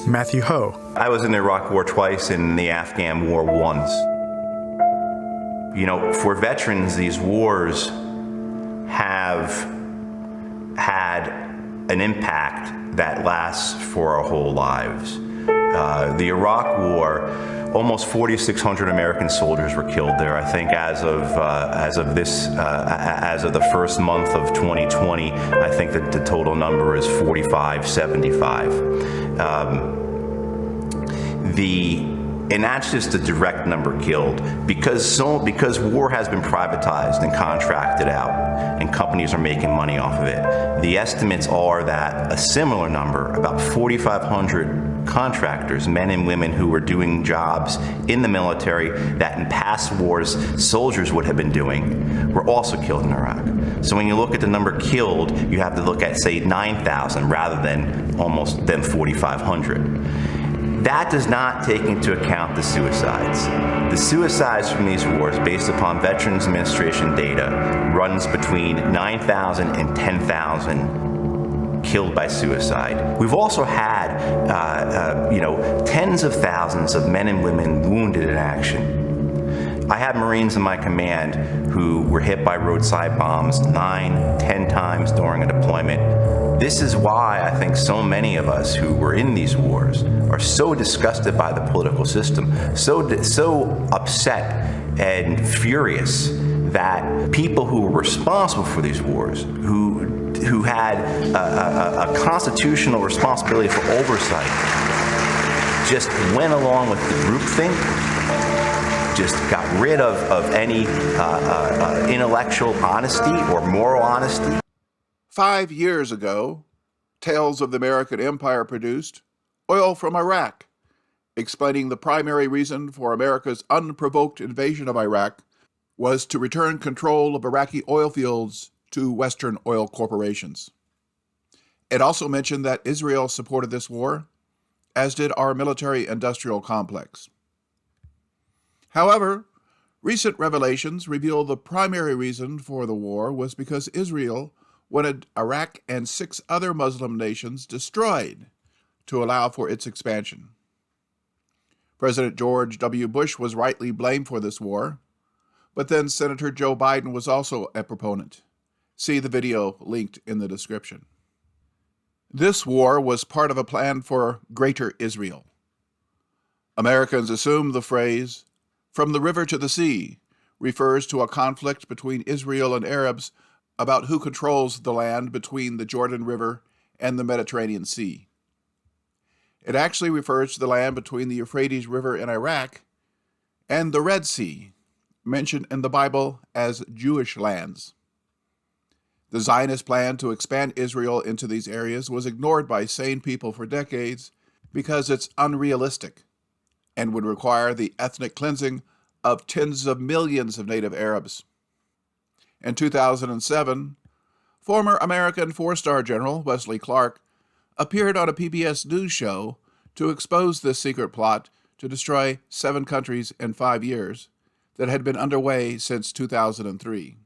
Matthew Ho. I was in the Iraq War twice and the Afghan War once. You know, for veterans, these wars have had an impact that lasts for our whole lives. The Iraq War, almost 4,600 American soldiers were killed there. I think as of the first month of 2020, I think that the total number is 4575. And that's just the direct number killed because war has been privatized and contracted out and companies are making money off of it. The estimates are that a similar number, about 4,500 contractors, men and women who were doing jobs in the military that in past wars soldiers would have been doing, were also killed in Iraq. So when you look at the number killed, you have to look at, say, 9,000 rather than 4,500. That does not take into account the suicides. The suicides from these wars, based upon Veterans Administration data, runs between 9,000 and 10,000 killed by suicide. We've also had, tens of thousands of men and women wounded in action. I had Marines in my command who were hit by roadside bombs 9, 10 times during a deployment. This is why I think so many of us who were in these wars are so disgusted by the political system, so upset and furious that people who were responsible for these wars, who had a constitutional responsibility for oversight, just went along with the groupthink, just got rid of any intellectual honesty or moral honesty. 5 years ago, Tales of the American Empire produced Oil from Iraq, explaining the primary reason for America's unprovoked invasion of Iraq was to return control of Iraqi oil fields to Western oil corporations. It also mentioned that Israel supported this war, as did our military-industrial complex. However, recent revelations reveal the primary reason for the war was because Israel wanted Iraq and 6 other Muslim nations destroyed to allow for its expansion. President George W. Bush was rightly blamed for this war, but then Senator Joe Biden was also a proponent. See the video linked in the description. This war was part of a plan for Greater Israel. Americans assume the phrase, "from the river to the sea," refers to a conflict between Israel and Arabs about who controls the land between the Jordan River and the Mediterranean Sea. It actually refers to the land between the Euphrates River in Iraq and the Red Sea, mentioned in the Bible as Jewish lands. The Zionist plan to expand Israel into these areas was ignored by sane people for decades because it's unrealistic and would require the ethnic cleansing of tens of millions of native Arabs. In 2007, former American 4-star General Wesley Clark appeared on a PBS News show to expose this secret plot to destroy 7 countries in 5 years that had been underway since 2003.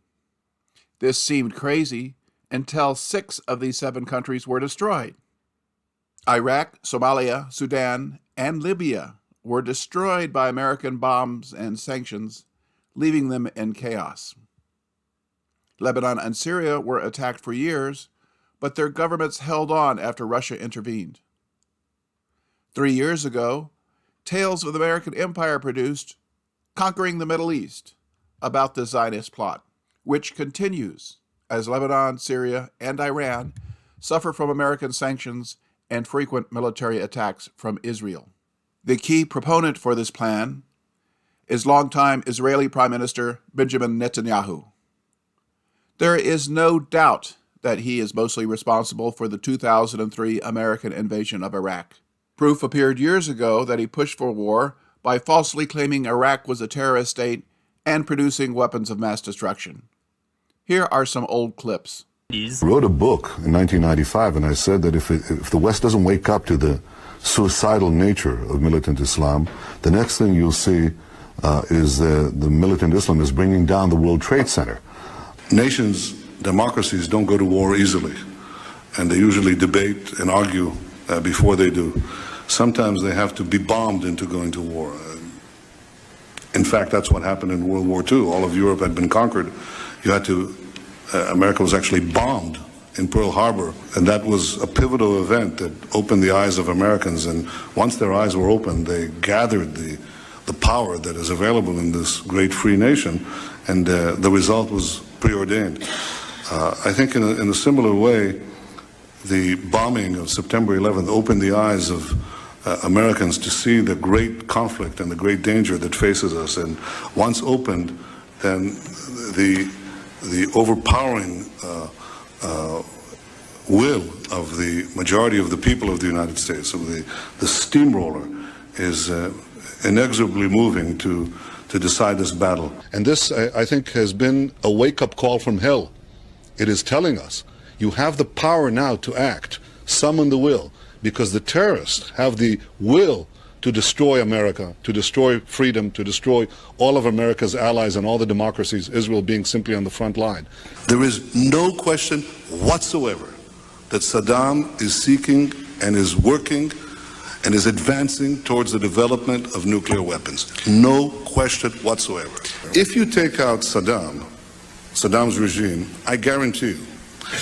This seemed crazy until 6 of these 7 countries were destroyed. Iraq, Somalia, Sudan, and Libya were destroyed by American bombs and sanctions, leaving them in chaos. Lebanon and Syria were attacked for years, but their governments held on after Russia intervened. 3 years ago, Tales of the American Empire produced Conquering the Middle East, about the Zionist plot, which continues as Lebanon, Syria, and Iran suffer from American sanctions and frequent military attacks from Israel. The key proponent for this plan is longtime Israeli Prime Minister Benjamin Netanyahu. There is no doubt that he is mostly responsible for the 2003 American invasion of Iraq. Proof appeared years ago that he pushed for war by falsely claiming Iraq was a terrorist state and producing weapons of mass destruction. Here are some old clips. I wrote a book in 1995, and I said that if the West doesn't wake up to the suicidal nature of militant Islam, the next thing you'll see is the militant Islam is bringing down the World Trade Center. Nations, democracies don't go to war easily, and they usually debate and argue before they do. Sometimes they have to be bombed into going to war. In fact, that's what happened in World War II. All of Europe had been conquered. You had to, America was actually bombed in Pearl Harbor, and that was a pivotal event that opened the eyes of Americans. And once their eyes were opened, they gathered the power that is available in this great free nation, and the result was preordained. I think in a similar way, the bombing of September 11th opened the eyes of Americans to see the great conflict and the great danger that faces us. And once opened, then the overpowering will of the majority of the people of the United States, of the steamroller, is inexorably moving to decide this battle. And this, I think, has been a wake-up call from hell. It is telling us, you have the power now to act, summon the will, because the terrorists have the will to destroy America, to destroy freedom, to destroy all of America's allies and all the democracies, Israel being simply on the front line. There is no question whatsoever that Saddam is seeking and is working and is advancing towards the development of nuclear weapons. No question whatsoever. If you take out Saddam's regime, I guarantee you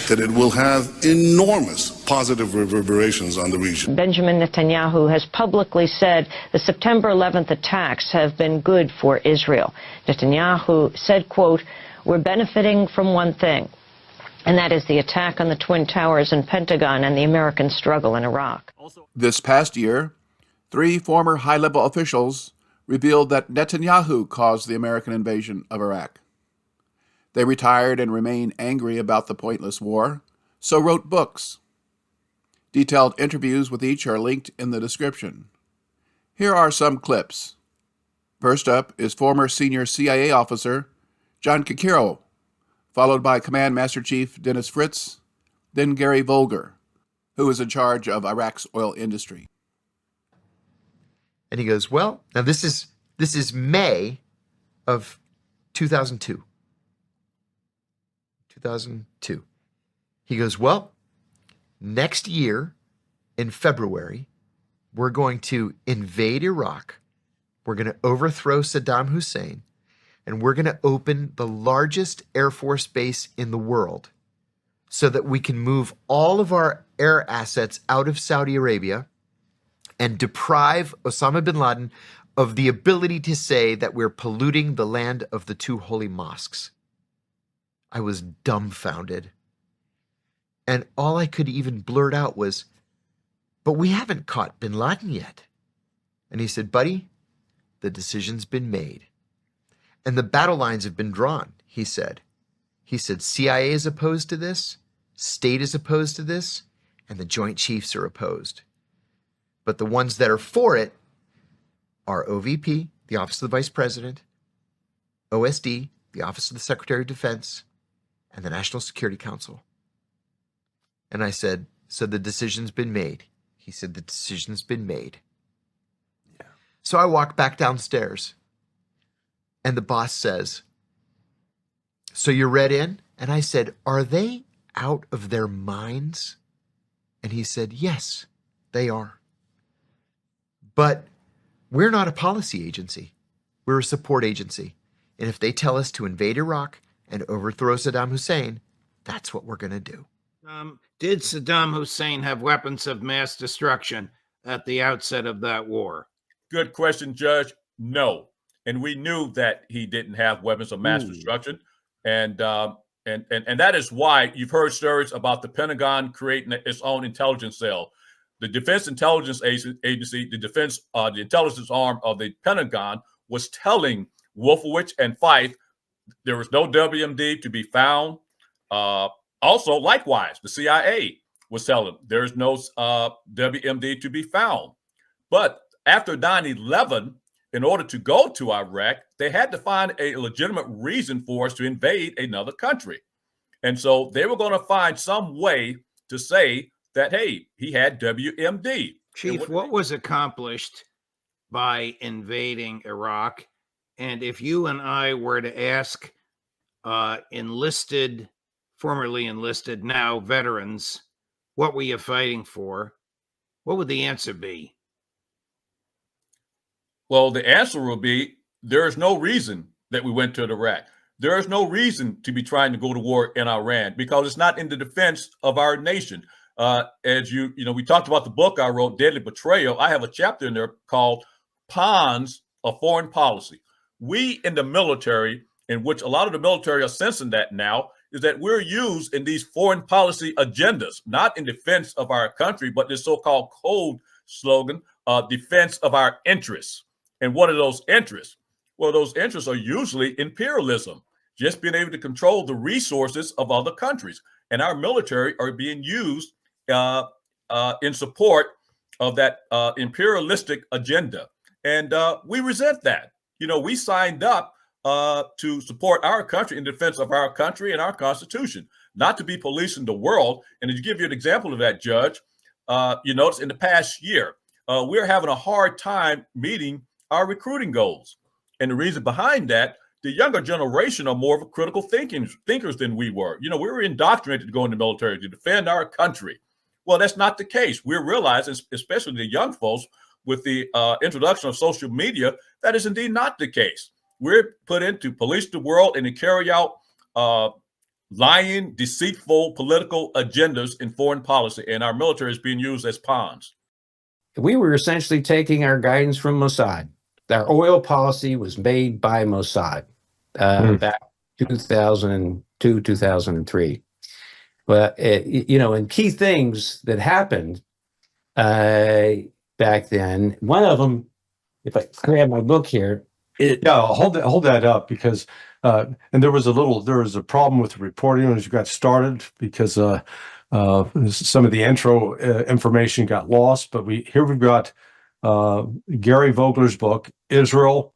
that it will have enormous positive reverberations on the region. Benjamin Netanyahu has publicly said the September 11th attacks have been good for Israel. Netanyahu said, quote, "We're benefiting from one thing, and that is the attack on the Twin Towers and Pentagon and the American struggle in Iraq." This past year, 3 former high-level officials revealed that Netanyahu caused the American invasion of Iraq. They retired and remain angry about the pointless war, so wrote books. Detailed interviews with each are linked in the description. Here are some clips. First up is former senior CIA officer John Kikiro, followed by Command Master Chief Dennis Fritz, then Gary Volger, who is in charge of Iraq's oil industry. And he goes, well, now this is May of 2002. 2002. He goes, well, next year in February, we're going to invade Iraq. We're going to overthrow Saddam Hussein, and we're going to open the largest Air Force base in the world so that we can move all of our air assets out of Saudi Arabia and deprive Osama bin Laden of the ability to say that we're polluting the land of the 2 holy mosques. I was dumbfounded. And all I could even blurt out was, but we haven't caught bin Laden yet. And he said, buddy, the decision's been made. And the battle lines have been drawn, he said. He said, CIA is opposed to this, state is opposed to this, and the Joint Chiefs are opposed. But the ones that are for it are OVP, the Office of the Vice President, OSD, the Office of the Secretary of Defense, and the National Security Council. And I said, so the decision's been made. He said, the decision's been made. Yeah. So I walk back downstairs, and the boss says, so you're read in? And I said, are they out of their minds? And he said, yes, they are. But we're not a policy agency. We're a support agency. And if they tell us to invade Iraq and overthrow Saddam Hussein, that's what we're going to do. Did Saddam Hussein have weapons of mass destruction at the outset of that war? Good question, Judge. No. And we knew that he didn't have weapons of mass destruction. And that is why you've heard stories about the Pentagon creating its own intelligence cell. The Defense Intelligence Agency, the intelligence arm of the Pentagon, was telling Wolfowitz and Fife there was no WMD to be found. Also, likewise, the CIA was telling them there's no WMD to be found. But after 9/11, in order to go to Iraq, they had to find a legitimate reason for us to invade another country. And so they were going to find some way to say that, hey, he had WMD. Chief, what was accomplished by invading Iraq? And if you and I were to ask formerly enlisted, now veterans, what were you fighting for? What would the answer be? Well, the answer will be there is no reason that we went to Iraq. There is no reason to be trying to go to war in Iran because it's not in the defense of our nation. As we talked about the book I wrote, Deadly Betrayal. I have a chapter in there called Pawns of Foreign Policy. We in the military, in which a lot of the military are sensing that now, is that we're used in these foreign policy agendas, not in defense of our country, but this so-called code slogan, defense of our interests. And what are those interests? Well, those interests are usually imperialism, just being able to control the resources of other countries. And our military are being used in support of that imperialistic agenda. And we resent that. We signed up to support our country in defense of our country and our Constitution, not to be policing the world. And to give you an example of that, Judge, you notice in the past year, we're having a hard time meeting our recruiting goals. And the reason behind that, the younger generation are more of a critical thinkers than we were. We were indoctrinated to go in the military to defend our country. Well, that's not the case. We're realizing, especially the young folks, with the introduction of social media, that is indeed not the case. We're put in to police the world and to carry out lying, deceitful political agendas in foreign policy, and our military is being used as pawns. We were essentially taking our guidance from Mossad. Our oil policy was made by Mossad back 2002, 2003. Well, and key things that happened back then, one of them, if I grab my book here. Hold that up because, and there was a problem with the reporting as you got started because some of the intro information got lost. But we've got Gary Vogler's book, Israel,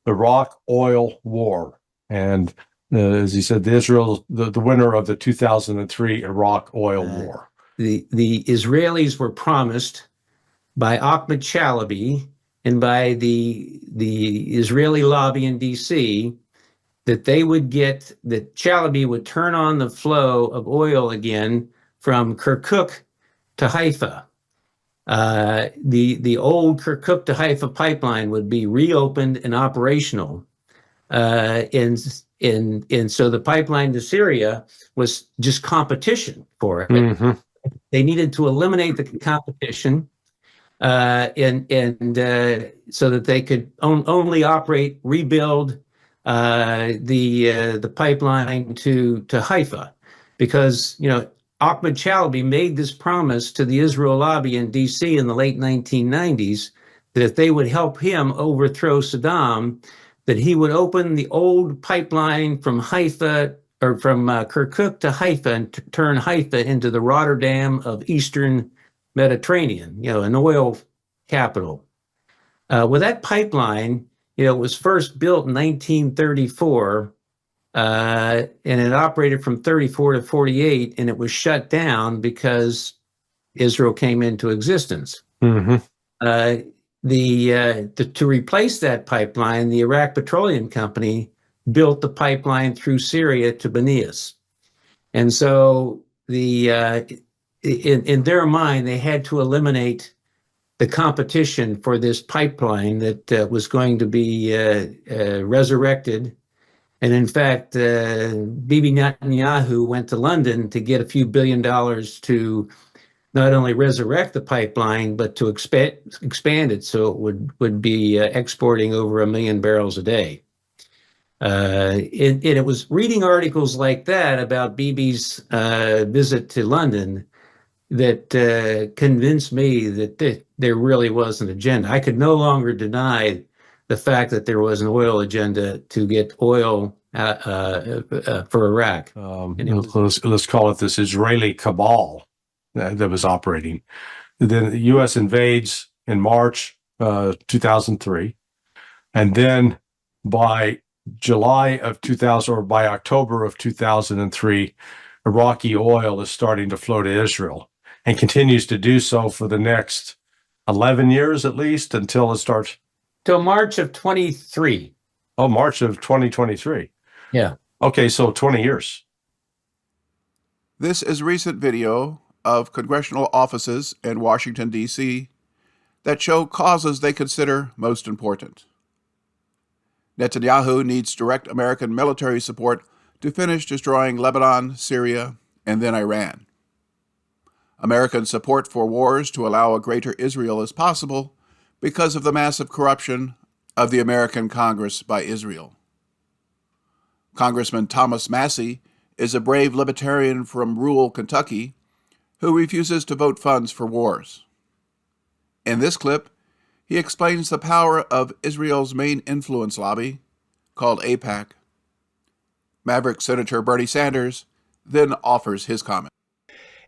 Iraq Oil War. And as he said, the winner of the 2003 Iraq Oil War. The Israelis were promised by Ahmed Chalabi and by the Israeli lobby in D.C. that that Chalabi would turn on the flow of oil again from Kirkuk to Haifa. The old Kirkuk to Haifa pipeline would be reopened and operational. And so the pipeline to Syria was just competition for it. Mm-hmm. They needed to eliminate the competition and so that they could only rebuild the pipeline to Haifa, because Ahmed Chalabi made this promise to the Israel lobby in D.C. in the late 1990s that if they would help him overthrow Saddam, that he would open the old pipeline from Haifa or from Kirkuk to Haifa and turn Haifa into the Rotterdam of Eastern Mediterranean, an oil capital. Well, that pipeline, was first built in 1934, and it operated from 34 to 48, and it was shut down because Israel came into existence. Mm-hmm. To replace that pipeline, the Iraq Petroleum Company built the pipeline through Syria to Banias. And so in their mind, they had to eliminate the competition for this pipeline that was going to be resurrected. And in fact, Bibi Netanyahu went to London to get a few $1 billion to not only resurrect the pipeline, but to expand it so it would be exporting over 1 million barrels a day. And it was reading articles like that about Bibi's visit to London that convinced me that there really was an agenda. I could no longer deny the fact that there was an oil agenda to get oil for Iraq. Let's call it this Israeli cabal that was operating. Then the U.S. invades in March 2003, and then by July of 2000 or by October of 2003, Iraqi oil is starting to flow to Israel and continues to do so for the next 11 years at least until it starts? Till March of 23. Oh, March of 2023. Yeah. Okay, so 20 years. This is recent video of congressional offices in Washington, D.C. that show causes they consider most important. Netanyahu needs direct American military support to finish destroying Lebanon, Syria, and then Iran. American support for wars to allow a greater Israel is possible because of the massive corruption of the American Congress by Israel. Congressman Thomas Massie is a brave libertarian from rural Kentucky who refuses to vote funds for wars. In this clip, he explains the power of Israel's main influence lobby, called AIPAC. Maverick Senator Bernie Sanders then offers his comment.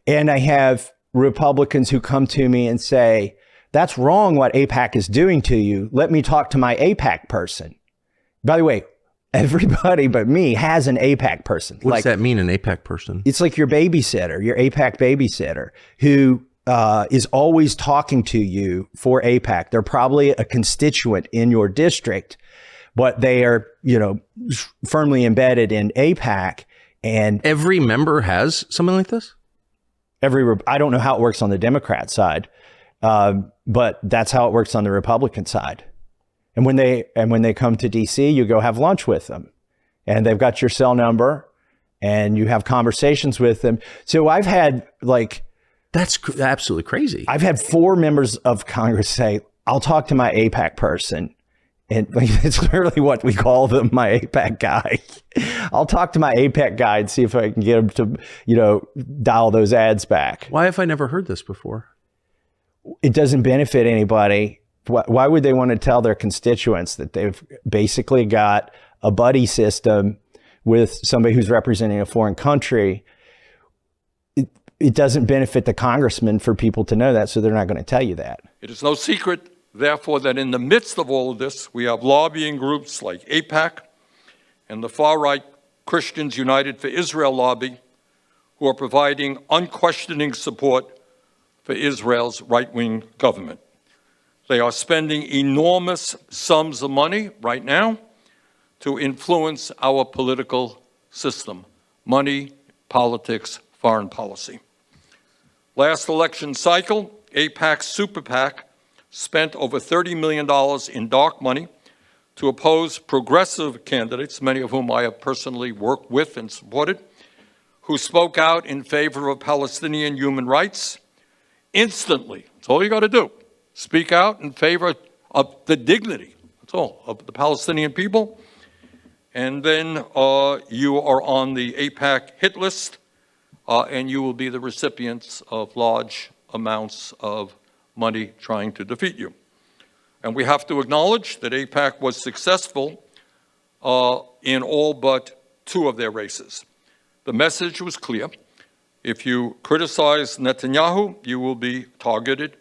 And I have Republicans who come to me and say, that's wrong what AIPAC is doing to you. Let me talk to my AIPAC person. By the way, everybody but me has an AIPAC person. What does that mean, an AIPAC person? It's like your babysitter, your AIPAC babysitter, who is always talking to you for AIPAC. They're probably a constituent in your district, but they are, firmly embedded in AIPAC. And every member has something like this? I don't know how it works on the Democrat side, but that's how it works on the Republican side. And when they come to DC, you go have lunch with them, and they've got your cell number, and you have conversations with them. So I've had that's absolutely crazy. I've had 4 members of Congress say, "I'll talk to my AIPAC person," and it's literally what we call them, my AIPAC guy. I'll talk to my AIPAC guy and see if I can get him to, dial those ads back. Why have I never heard this before? It doesn't benefit anybody. Why would they want to tell their constituents that they've basically got a buddy system with somebody who's representing a foreign country? It doesn't benefit the congressman for people to know that, so they're not going to tell you that. It is no secret, therefore, that in the midst of all of this, we have lobbying groups like AIPAC and the far-right Christians United for Israel lobby, who are providing unquestioning support for Israel's right-wing government. They are spending enormous sums of money right now to influence our political system: money, politics, foreign policy. Last election cycle, AIPAC's Super PAC spent over $30 million in dark money to oppose progressive candidates, many of whom I have personally worked with and supported, who spoke out in favor of Palestinian human rights. Instantly, that's all you got to do. Speak out in favor of the dignity, that's all, of the Palestinian people. And then you are on the AIPAC hit list, and you will be the recipients of large amounts of money trying to defeat you. And we have to acknowledge that AIPAC was successful in all but 2 of their races. The message was clear. If you criticize Netanyahu, you will be targeted